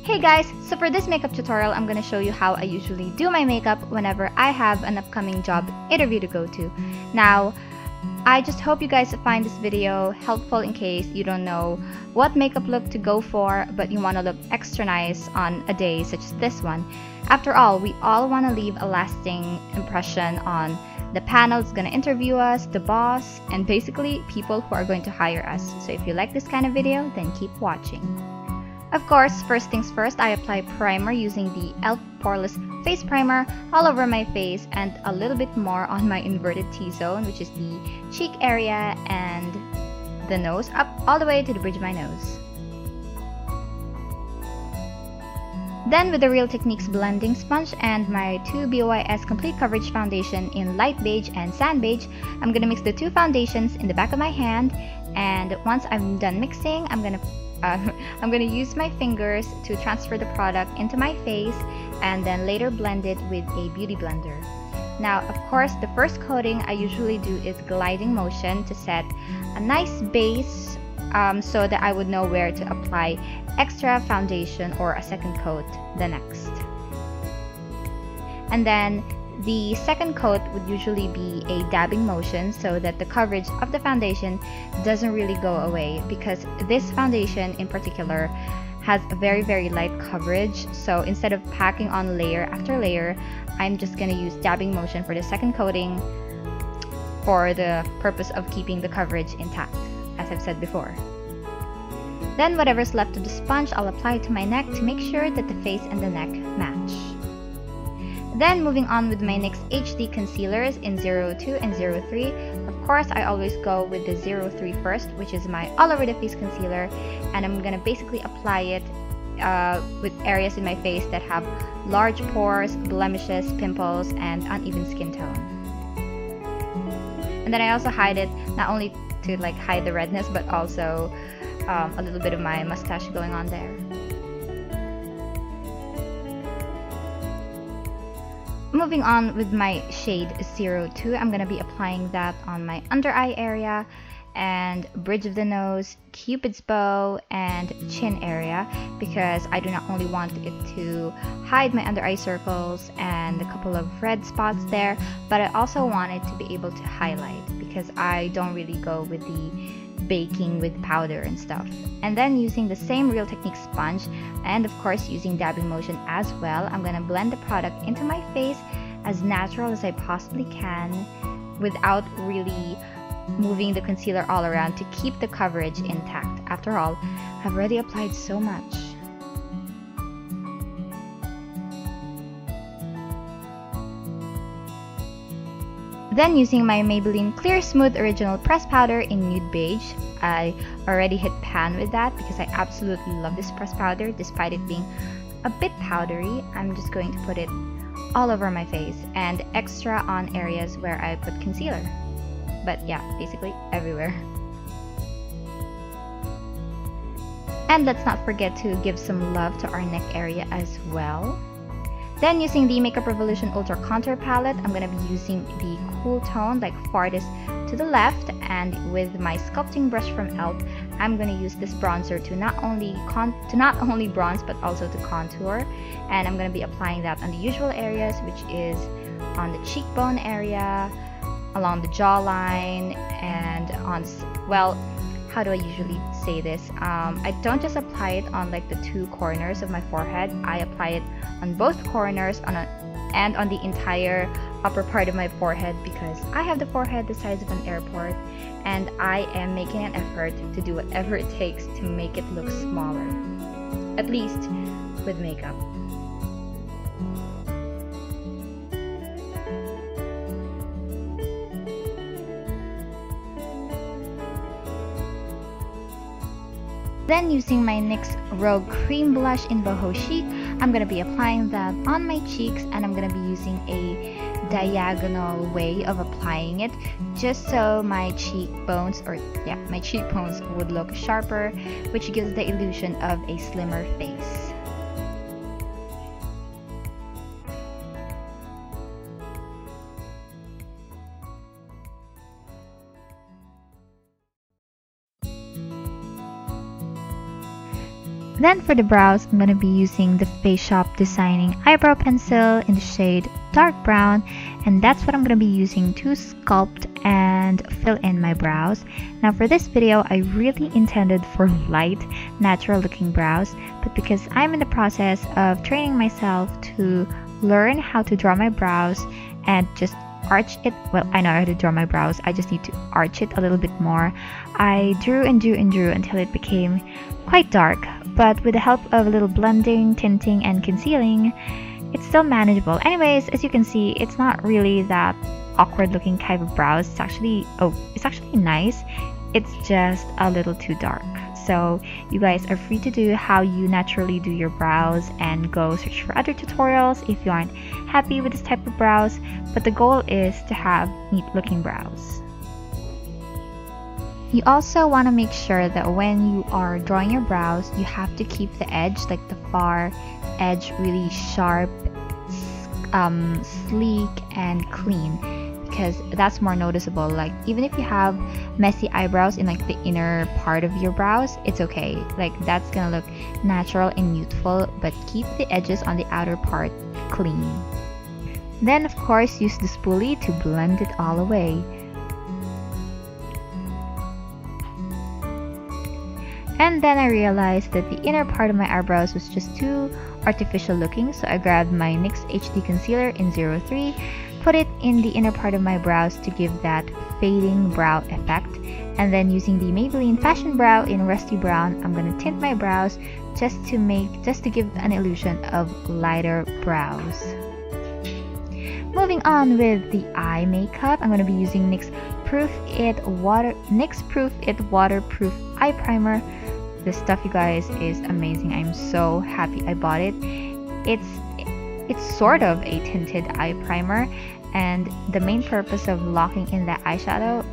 Hey guys, so for this makeup tutorial, I'm gonna show you how I usually do my makeup whenever I have an upcoming job interview to go to. Now, I just hope you guys find this video helpful in case you don't know what makeup look to go for, but you want to look extra nice on a day such as this one. After all, we all want to leave a lasting impression on the panel that's going to interview us, the boss, and basically people who are going to hire us. So if you like this kind of video, then keep watching. Of course, first things first, I apply primer using the e.l.f. Poreless Face Primer all over my face and a little bit more on my inverted T-zone, which is the cheek area and the nose, up all the way to the bridge of my nose. Then with the Real Techniques blending sponge and my two BOYS Complete Coverage Foundation in light beige and sand beige, I'm going to mix the two foundations in the back of my hand, and once I'm done mixing, I'm going to use my fingers to transfer the product into my face and then later blend it with a beauty blender. Now, of course, the first coating I usually do is gliding motion to set a nice base so that I would know where to apply extra foundation or a second coat the next. And then the second coat would usually be a dabbing motion so that the coverage of the foundation doesn't really go away, because this foundation in particular has a very light coverage. So instead of packing on layer after layer, I'm just going to use dabbing motion for the second coating for the purpose of keeping the coverage intact, as I've said before. Then whatever's left of the sponge, I'll apply it to my neck to make sure that the face and the neck match. Then moving on with my NYX HD concealers in 02 and 03. Of course, I always go with the 03 first, which is my all over the face concealer, and I'm gonna basically apply it with areas in my face that have large pores, blemishes, pimples, and uneven skin tone. And then I also hide it not only to hide the redness, but also a little bit of my mustache going on there. Moving on with my shade 02, I'm going to be applying that on my under eye area and bridge of the nose, cupid's bow, and chin area, because I do not only want it to hide my under eye circles and a couple of red spots there, but I also want it to be able to highlight, because I don't really go with the baking with powder and stuff. And then using the same Real Techniques sponge and of course using dabbing motion as well, I'm going to blend the product into my face as natural as I possibly can without really moving the concealer all around to keep the coverage intact. After all, I've already applied so much. Then using my Maybelline Clear Smooth Original Pressed Powder in Nude Beige, I already hit pan with that because I absolutely love this pressed powder despite it being a bit powdery. I'm just going to put it all over my face and extra on areas where I put concealer. But yeah, basically everywhere. And let's not forget to give some love to our neck area as well. Then using the Makeup Revolution Ultra Contour Palette, I'm going to be using the cool tone, like farthest to the left, and with my sculpting brush from e.l.f., I'm going to use this bronzer to not only bronze but also to contour, and I'm going to be applying that on the usual areas, which is on the cheekbone area, along the jawline, and on, well, how do I usually say this? I don't just apply it on the two corners of my forehead. I apply it on both corners and on the entire upper part of my forehead, because I have the forehead the size of an airport and I am making an effort to do whatever it takes to make it look smaller, at least with makeup. Then using my NYX Rogue Cream Blush in Boho Chic, I'm going to be applying that on my cheeks, and I'm going to be using a diagonal way of applying it just so my cheekbones would look sharper, which gives the illusion of a slimmer face. Then for the brows, I'm going to be using the Face Shop Designing Eyebrow Pencil in the shade Dark Brown, and that's what I'm going to be using to sculpt and fill in my brows. Now for this video, I really intended for light, natural looking brows, but because I'm in the process of training myself to learn how to draw my brows and just arch it, well, I know how to draw my brows, I just need to arch it a little bit more. I drew and drew and drew until it became quite dark, but with the help of a little blending, tinting, and concealing, it's still manageable. Anyways, as you can see, it's not really that awkward looking type of brows. It's actually nice. It's just a little too dark. So you guys are free to do how you naturally do your brows and go search for other tutorials if you aren't happy with this type of brows, but the goal is to have neat looking brows. You also want to make sure that when you are drawing your brows, you have to keep the edge, like the far edge, really sharp, sleek and clean, because that's more noticeable. Like even if you have messy eyebrows in like the inner part of your brows, it's okay, like that's gonna look natural and youthful, but keep the edges on the outer part clean. Then of course use the spoolie to blend it all away. And then I realized that the inner part of my eyebrows was just too artificial looking, so I grabbed my NYX HD Concealer in 03, put it in the inner part of my brows to give that fading brow effect, and then using the Maybelline Fashion Brow in Rusty Brown, I'm gonna tint my brows just to give an illusion of lighter brows. Moving on with the eye makeup, I'm gonna be using NYX Proof It Waterproof Eye Primer. This stuff, you guys, is amazing. I'm so happy I bought it. It's sort of a tinted eye primer, and the main purpose of locking in that eyeshadow,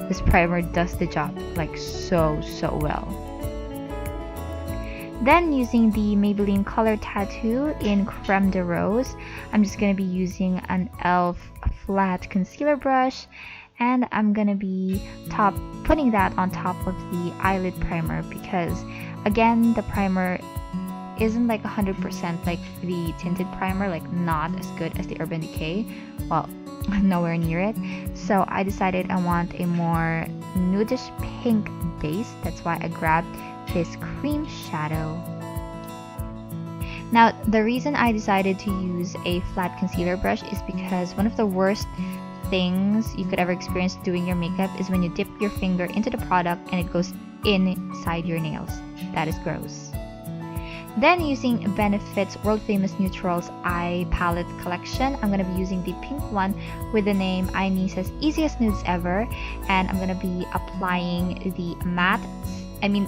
this primer does the job like so well. Then using the Maybelline Color Tattoo in Creme de Rose, I'm just going to be using an e.l.f. flat concealer brush, and I'm gonna be putting that on top of the eyelid primer, because again, the primer isn't like 100% like the tinted primer, like not as good as the Urban Decay, well, nowhere near it. So I decided I want a more nudish pink base. That's why I grabbed this cream shadow. Now the reason I decided to use a flat concealer brush is because one of the worst things you could ever experience doing your makeup is when you dip your finger into the product and it goes inside your nails. That is gross. Then using Benefit's World Famous Neutrals Eye Palette Collection, I'm going to be using the pink one with the name Ianisa's Easiest Nudes Ever, and I'm going to be applying the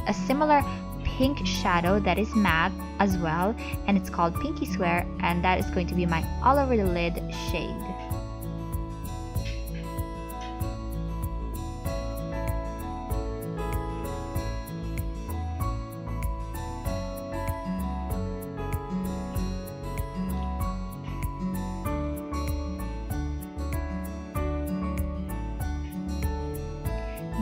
a similar pink shadow that is matte as well, and it's called Pinky Swear, and that is going to be my all over the lid shade.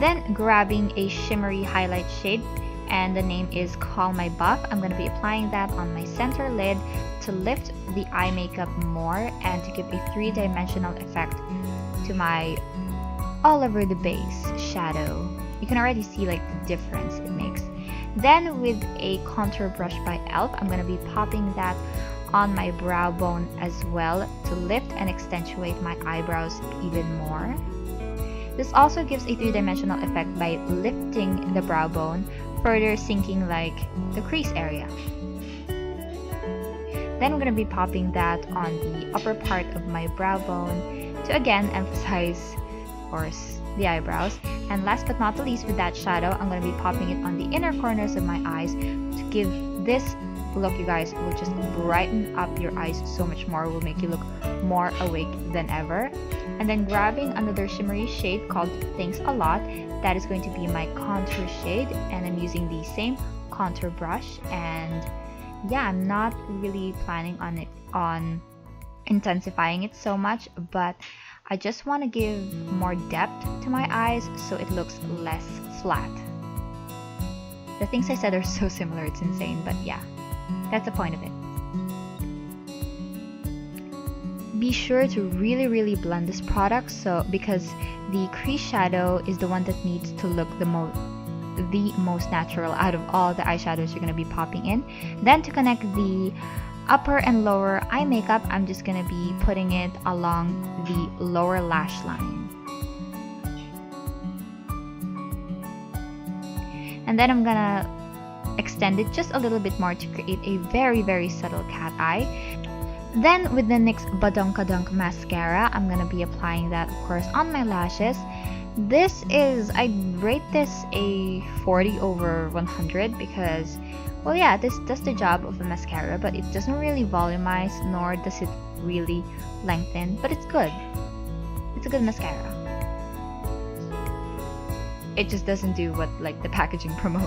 Then grabbing a shimmery highlight shade, and the name is Call My Buff. I'm going to be applying that on my center lid to lift the eye makeup more and to give a three-dimensional effect to my all over the base shadow. You can already see like the difference it makes. Then with a contour brush by e.l.f., I'm going to be popping that on my brow bone as well to lift and accentuate my eyebrows even more. This also gives a three-dimensional effect by lifting the brow bone, further sinking like the crease area. Then I'm going to be popping that on the upper part of my brow bone to again emphasize, of course, the eyebrows. And last but not the least, with that shadow, I'm going to be popping it on the inner corners of my eyes to give this look, you guys. Will just brighten up your eyes so much more, will make you look more awake than ever. And then grabbing another shimmery shade called Thanks a Lot, that is going to be my contour shade, and I'm using the same contour brush. And yeah, I'm not really planning on intensifying it so much, but I just want to give more depth to my eyes so it looks less flat. The things I said are so similar, it's insane, but yeah, that's the point of it. Be sure to really blend this product, so because the crease shadow is the one that needs to look the most natural out of all the eyeshadows you're going to be popping in. Then to connect the upper and lower eye makeup, I'm just going to be putting it along the lower lash line. And then I'm gonna extend it just a little bit more to create a very subtle cat eye. Then with the NYX Badonkadonk mascara, I'm gonna be applying that, of course, on my lashes. This is, I rate this a 40/100 because, well, yeah, this does the job of a mascara, but it doesn't really volumize, nor does it really lengthen, but it's good. It's a good mascara. It just doesn't do what like the packaging promotes,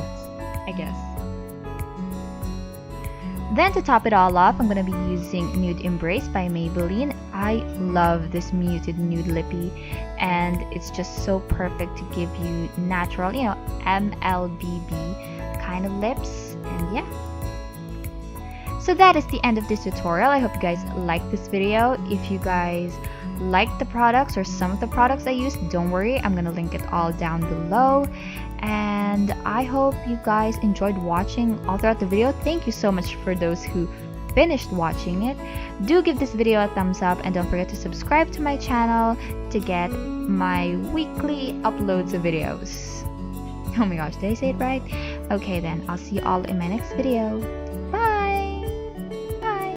I guess. Then to top it all off, I'm going to be using Nude Embrace by Maybelline. I love this muted nude lippy, and it's just so perfect to give you natural, you know, MLBB kind of lips, and yeah. So that is the end of this tutorial. I hope you guys liked this video. If you guys like the products or some of the products I used, don't worry, I'm gonna link it all down below. And I hope you guys enjoyed watching all throughout the video. Thank you so much for those who finished watching it. Do give this video a thumbs up, and don't forget to subscribe to my channel to get my weekly uploads of videos. Oh my gosh, did I say it right? Okay then, I'll see you all in my next video.